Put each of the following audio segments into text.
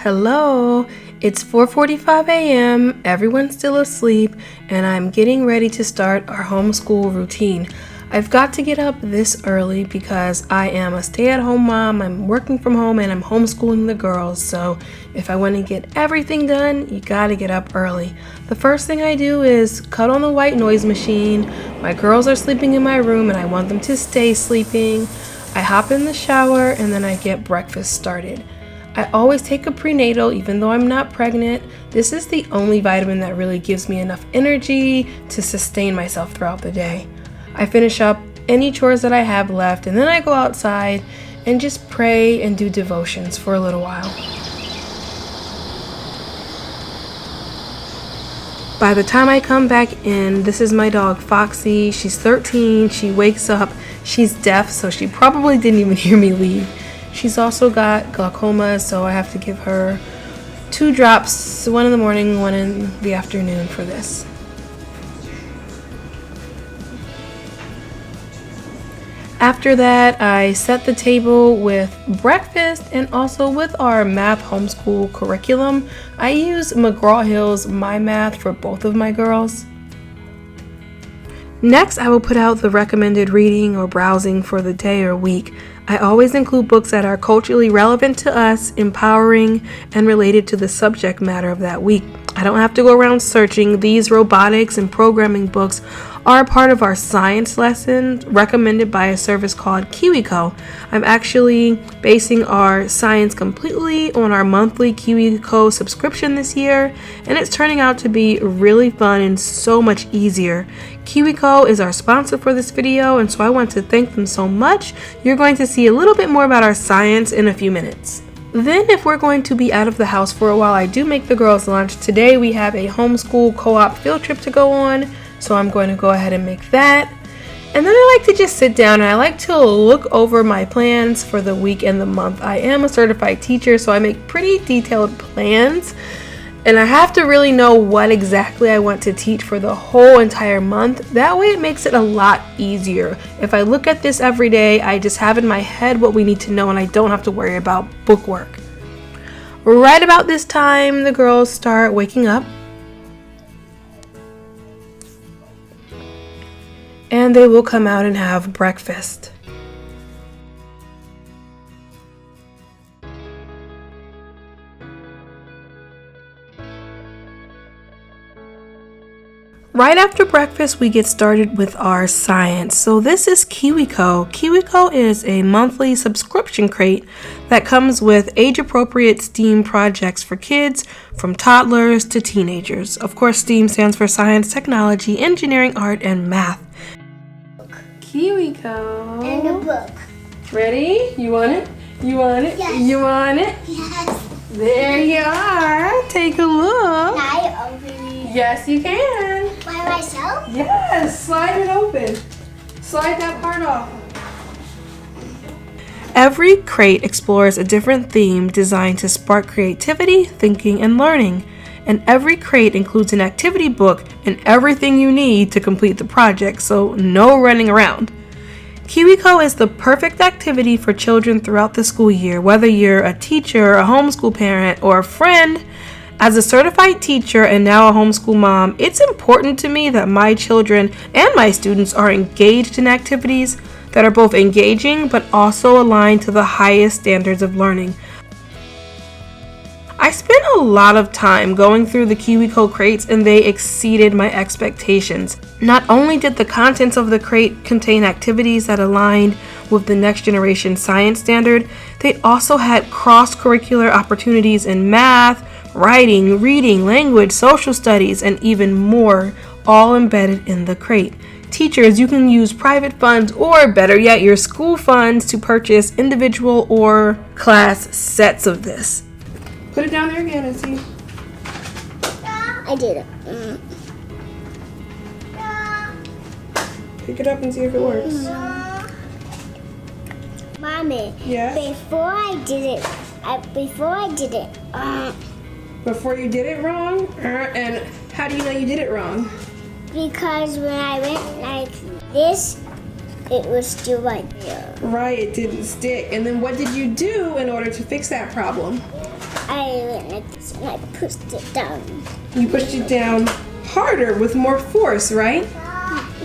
Hello, it's 4:45 a.m. Everyone's still asleep, and I'm getting ready to start our homeschool routine. I've got to get up this early because I am a stay-at-home mom. I'm working from home and I'm homeschooling the girls. So if I want to get everything done, you gotta get up early. The first thing I do is cut on the white noise machine. My girls are sleeping in my room and I want them to stay sleeping. I hop in the shower and then I get breakfast started. I always take a prenatal even though I'm not pregnant. This is the only vitamin that really gives me enough energy to sustain myself throughout the day. I finish up any chores that I have left and then I go outside and just pray and do devotions for a little while. By the time I come back in, this is my dog Foxy. She's 13, she wakes up, she's deaf, so she probably didn't even hear me leave. She's also got glaucoma, so I have to give her 2 drops, one in the morning, one in the afternoon for this. After that, I set the table with breakfast and also with our math homeschool curriculum. I use McGraw-Hill's My Math for both of my girls. Next, I will put out the recommended reading or browsing for the day or week. I always include books that are culturally relevant to us, empowering, and related to the subject matter of that week. I don't have to go around searching. These robotics and programming books are a part of our science lesson recommended by a service called KiwiCo. I'm actually basing our science completely on our monthly KiwiCo subscription this year, and it's turning out to be really fun and so much easier. KiwiCo is our sponsor for this video, and so I want to thank them so much. You're going to see a little bit more about our science in a few minutes. Then if we're going to be out of the house for a while, I do make the girls lunch. Today we have a homeschool co-op field trip to go on, so I'm going to go ahead and make that. And then I like to just sit down and I like to look over my plans for the week and the month. I am a certified teacher, so I make pretty detailed plans. And I have to really know what exactly I want to teach for the whole entire month. That way it makes it a lot easier. If I look at this every day, I just have in my head what we need to know and I don't have to worry about bookwork. Right about this time, the girls start waking up. And they will come out and have breakfast. Right after breakfast, we get started with our science. So this is KiwiCo. KiwiCo is a monthly subscription crate that comes with age-appropriate STEAM projects for kids from toddlers to teenagers. Of course, STEAM stands for science, technology, engineering, art, and math. KiwiCo. And a book. Ready? You want it? You want it? Yes. You want it? Yes. There you are. Take a look. Can I open it? Yes, you can. By myself? Yes, slide it open. Slide that part off. Every crate explores a different theme designed to spark creativity, thinking, and learning. And every crate includes an activity book and everything you need to complete the project, so no running around. KiwiCo is the perfect activity for children throughout the school year, whether you're a teacher, a homeschool parent, or a friend. As a certified teacher and now a homeschool mom, it's important to me that my children and my students are engaged in activities that are both engaging but also aligned to the highest standards of learning. I spent a lot of time going through the KiwiCo crates and they exceeded my expectations. Not only did the contents of the crate contain activities that aligned with the next generation science standard, they also had cross-curricular opportunities in math, writing, reading, language, social studies, and even more, all embedded in the crate. Teachers, you can use private funds or better yet, your school funds to purchase individual or class sets of this. Put it down there again and see. I did it. Pick it up and see if it works. Mommy, Yes? before I did it, Before you did it wrong? And how do you know you did it wrong? because when I went like this, it was still right there. Right, it didn't stick. And then what did you do in order to fix that problem? I went like this and I pushed it down. You pushed it down harder with more force, right?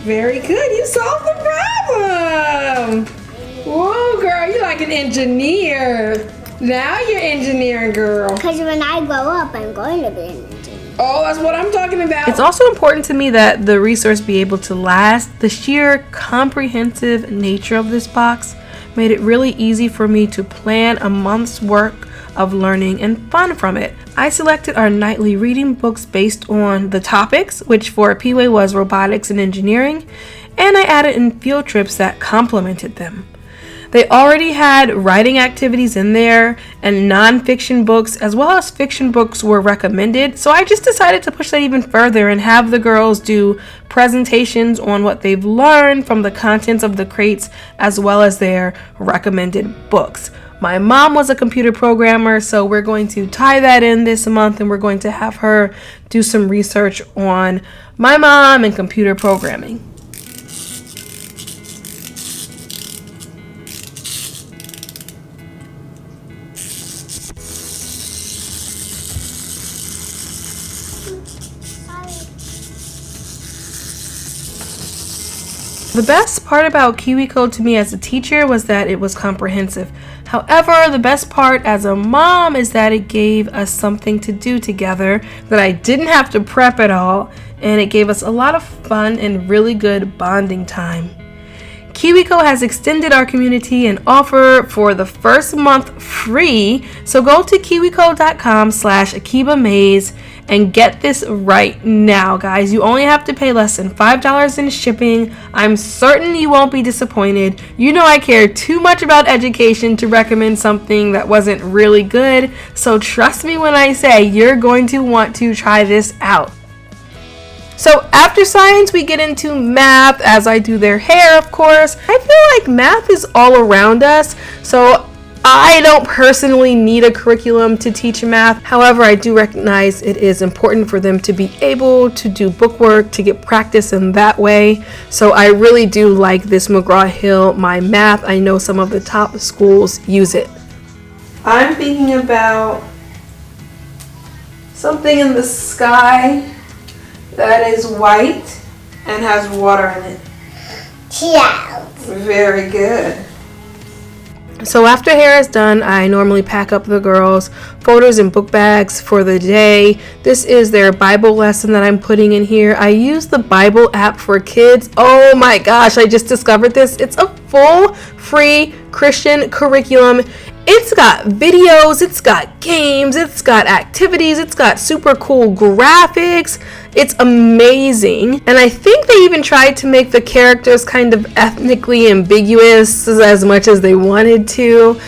Very good. You solved the problem. Whoa, girl, you're like an engineer. Now you're engineering, girl. Because when I grow up, I'm going to be an engineer. Oh, that's what I'm talking about. It's also important to me that the resource be able to last. The sheer comprehensive nature of this box made it really easy for me to plan a month's work of learning and fun from it. I selected our nightly reading books based on the topics, which for P-Way was robotics and engineering, and I added in field trips that complemented them. They already had writing activities in there, and non-fiction books as well as fiction books were recommended, so I just decided to push that even further and have the girls do presentations on what they've learned from the contents of the crates as well as their recommended books. My mom was a computer programmer, so we're going to tie that in this month, and we're going to have her do some research on my mom and computer programming. The best part about KiwiCo to me as a teacher was that it was comprehensive. However, the best part as a mom is that it gave us something to do together that I didn't have to prep at all, and it gave us a lot of fun and really good bonding time. KiwiCo has extended our community and offer for the first month free, so go to kiwico.com/akibamaze and get this right now, guys. You only have to pay less than $5 in shipping. I'm certain you won't be disappointed. You know I care too much about education to recommend something that wasn't really good, so trust me when I say you're going to want to try this out. So after science, we get into math, as I do their hair, of course. I feel like math is all around us, so I don't personally need a curriculum to teach math. However, I do recognize it is important for them to be able to do bookwork, to get practice in that way. So I really do like this McGraw-Hill My Math. I know some of the top schools use it. I'm thinking about something in the sky that is white and has water in it. Clouds. Very good. So after hair is done, I normally pack up the girls' folders and book bags for the day. This is their Bible lesson that I'm putting in here. I use the Bible app for kids. Oh my gosh, I just discovered this. It's a full free Christian curriculum. It's got videos, it's got games, it's got activities, it's got super cool graphics. It's amazing. And I think they even tried to make the characters kind of ethnically ambiguous as much as they wanted to.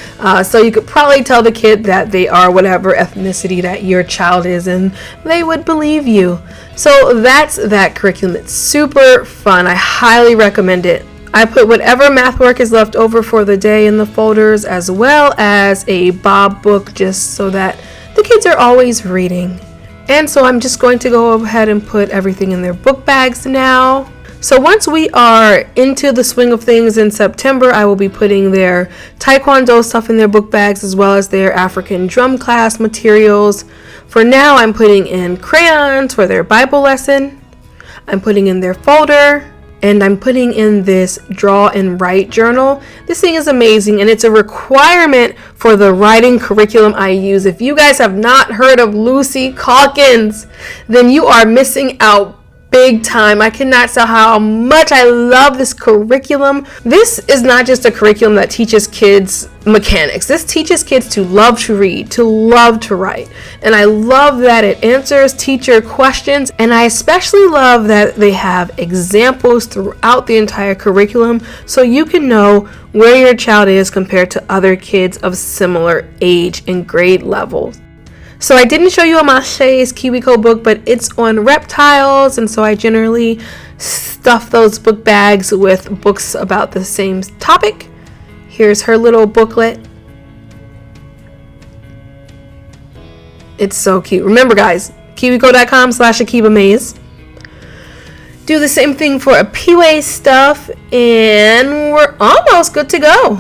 So you could probably tell the kid that they are whatever ethnicity that your child is, and they would believe you. So that's that curriculum. It's super fun. I highly recommend it. I put whatever math work is left over for the day in the folders, as well as a Bob book, just so that the kids are always reading. And so I'm just going to go ahead and put everything in their book bags now. So once we are into the swing of things in September, I will be putting their Taekwondo stuff in their book bags, as well as their African drum class materials. For now, I'm putting in crayons for their Bible lesson. I'm putting in their folder. And I'm putting in this draw and write journal. This thing is amazing, and it's a requirement for the writing curriculum I use. If you guys have not heard of Lucy Calkins, then you are missing out big time. I cannot say how much I love this curriculum. This is not just a curriculum that teaches kids mechanics. This teaches kids to love to read, to love to write. And I love that it answers teacher questions. And I especially love that they have examples throughout the entire curriculum, so you can know where your child is compared to other kids of similar age and grade levels. So I didn't show you a Mache's KiwiCo book, but it's on reptiles, and so I generally stuff those book bags with books about the same topic. Here's her little booklet. It's so cute. Remember, guys, kiwico.com/akibamaze. Do the same thing for a P-Way stuff, and we're almost good to go.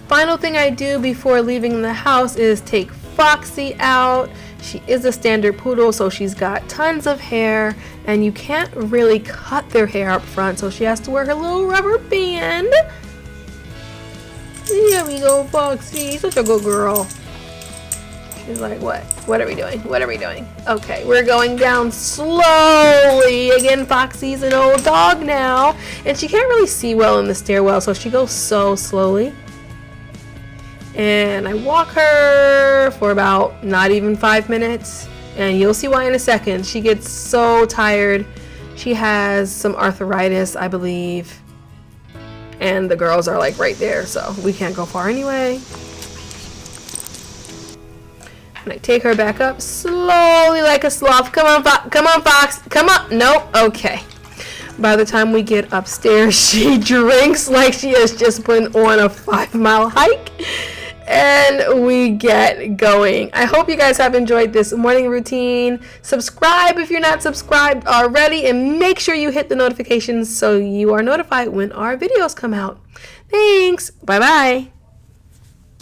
Final thing I do before leaving the house is take Foxy out. She is a standard poodle, so she's got tons of hair, and you can't really cut their hair up front, so she has to wear her little rubber band. Here we go, Foxy. Such a good girl. She's like, what? What are we doing? What are we doing? Okay, we're going down slowly. Again, Foxy's an old dog now, and she can't really see well in the stairwell, so she goes so slowly. And I walk her for about not even 5 minutes, and you'll see why in a second. She gets so tired. She has some arthritis, I believe, and the girls are like right there, so we can't go far anyway. And I take her back up slowly like a sloth. Come on, come on, Fox. Come on. Nope. Okay. By the time we get upstairs, she drinks like she has just been on a 5-mile hike. And we get going. I hope you guys have enjoyed this morning routine. Subscribe if you're not subscribed already, and make sure you hit the notifications so you are notified when our videos come out. Thanks. Bye-bye.